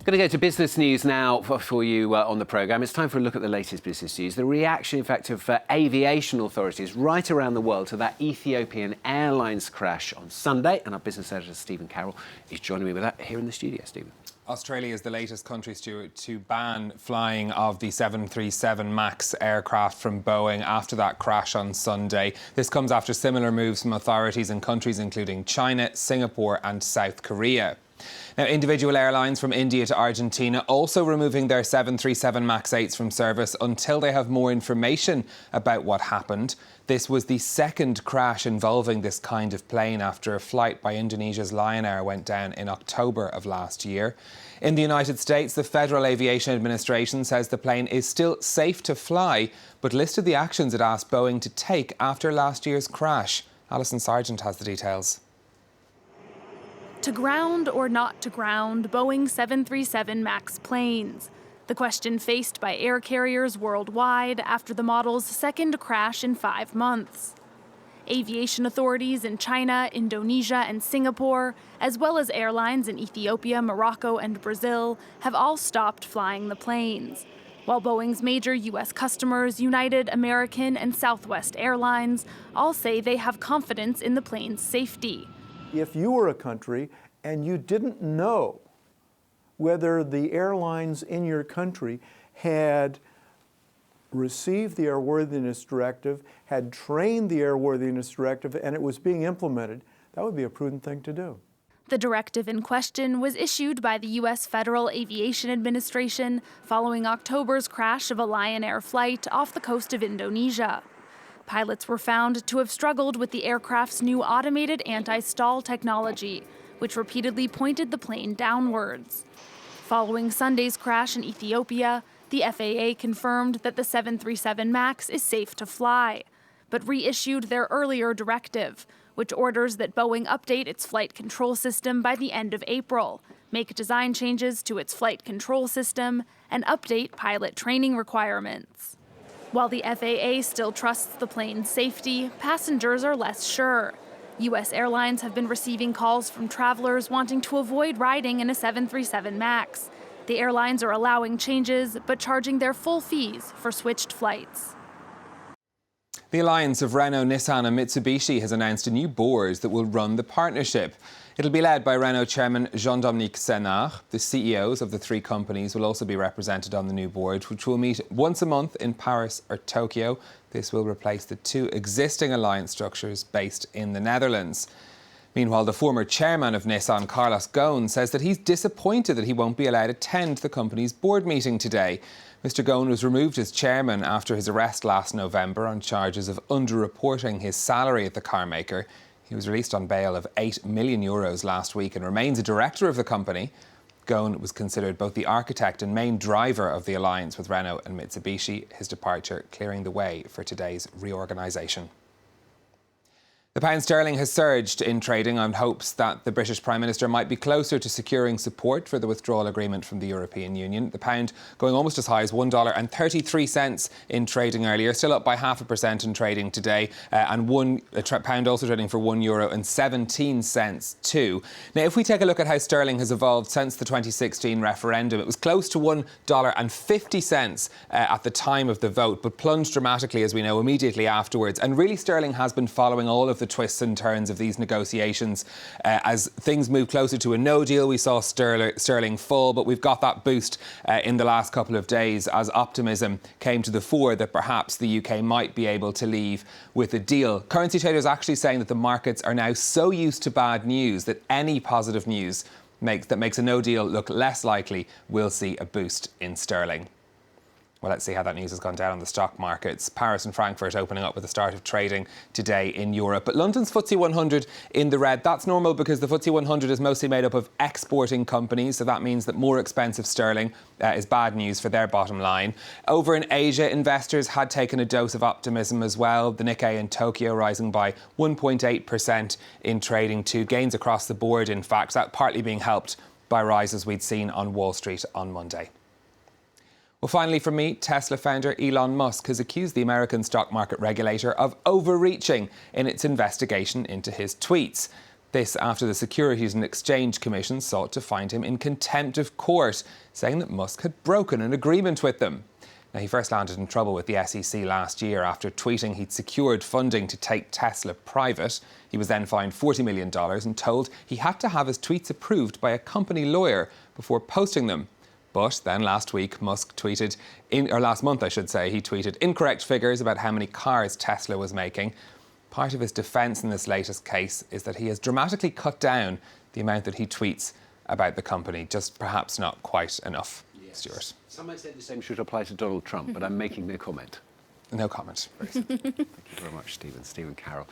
Going to go to business news now for you on the programme. It's time for a look at the latest business news. The reaction, in fact, of aviation authorities right around the world to that Ethiopian Airlines crash on Sunday. And our business editor, Stephen Carroll, is joining me with that here in the studio. Stephen. Australia is the latest country, Stuart, to ban flying of the 737 MAX aircraft from Boeing after that crash on Sunday. This comes after similar moves from authorities in countries including China, Singapore and South Korea. Now, individual airlines from India to Argentina also removing their 737 MAX 8s from service until they have more information about what happened. This was the second crash involving this kind of plane after a flight by Indonesia's Lion Air went down in October of last year. In the United States, the Federal Aviation Administration says the plane is still safe to fly, but listed the actions it asked Boeing to take after last year's crash. Alison Sargent has the details. To ground or not to ground Boeing 737 MAX planes? The question faced by air carriers worldwide after the model's second crash in 5 months. Aviation authorities in China, Indonesia and Singapore, as well as airlines in Ethiopia, Morocco and Brazil, have all stopped flying the planes. While Boeing's major U.S. customers, United, American and Southwest Airlines, all say they have confidence in the plane's safety. If you were a country and you didn't know whether the airlines in your country had received the airworthiness directive, had trained the airworthiness directive, and it was being implemented, that would be a prudent thing to do. The directive in question was issued by the US Federal Aviation Administration following October's crash of a Lion Air flight off the coast of Indonesia. Pilots were found to have struggled with the aircraft's new automated anti-stall technology, which repeatedly pointed the plane downwards. Following Sunday's crash in Ethiopia, the FAA confirmed that the 737 MAX is safe to fly, but reissued their earlier directive, which orders that Boeing update its flight control system by the end of April, make design changes to its flight control system, and update pilot training requirements. While the FAA still trusts the plane's safety, passengers are less sure. U.S. airlines have been receiving calls from travelers wanting to avoid riding in a 737 MAX. The airlines are allowing changes, but charging their full fees for switched flights. The alliance of Renault-Nissan and Mitsubishi has announced a new board that will run the partnership. It'll be led by Renault chairman Jean-Dominique Senard. The CEOs of the three companies will also be represented on the new board, which will meet once a month in Paris or Tokyo. This will replace the two existing alliance structures based in the Netherlands. Meanwhile, the former chairman of Nissan, Carlos Ghosn, says that he's disappointed that he won't be allowed to attend the company's board meeting today. Mr. Ghosn was removed as chairman after his arrest last November on charges of underreporting his salary at the carmaker. He was released on bail of €8 million last week and remains a director of the company. Ghosn was considered both the architect and main driver of the alliance with Renault and Mitsubishi, his departure clearing the way for today's reorganisation. The pound sterling has surged in trading on hopes that the British Prime Minister might be closer to securing support for the withdrawal agreement from the European Union. The pound going almost as high as $1.33 in trading earlier, still up by 0.5% in trading today, and pound also trading for €1.17 too. Now, if we take a look at how sterling has evolved since the 2016 referendum, it was close to $1.50 at the time of the vote, but plunged dramatically, as we know, immediately afterwards. And really, sterling has been following all of the twists and turns of these negotiations. As things move closer to a no deal, we saw sterling fall, but we've got that boost in the last couple of days as optimism came to the fore that perhaps the UK might be able to leave with a deal. Currency traders actually saying that the markets are now so used to bad news that any positive news that makes a no deal look less likely will see a boost in sterling. Well, let's see how that news has gone down on the stock markets. Paris and Frankfurt opening up with the start of trading today in Europe. But London's FTSE 100 in the red. That's normal because the FTSE 100 is mostly made up of exporting companies. So that means that more expensive sterling is bad news for their bottom line. Over in Asia, investors had taken a dose of optimism as well. The Nikkei in Tokyo rising by 1.8% in trading too. Gains across the board, in fact. That partly being helped by rises we'd seen on Wall Street on Monday. Well, finally from me, Tesla founder Elon Musk has accused the American stock market regulator of overreaching in its investigation into his tweets. This after the Securities and Exchange Commission sought to find him in contempt of court, saying that Musk had broken an agreement with them. Now, he first landed in trouble with the SEC last year after tweeting he'd secured funding to take Tesla private. He was then fined $40 million and told he had to have his tweets approved by a company lawyer before posting them. But then last month, I should say, he tweeted incorrect figures about how many cars Tesla was making. Part of his defence in this latest case is that he has dramatically cut down the amount that he tweets about the company, just perhaps not quite enough. Yes. Stuart. Some might say the same should apply to Donald Trump, but I'm making no comment. No comment. Thank you very much, Stephen Carroll.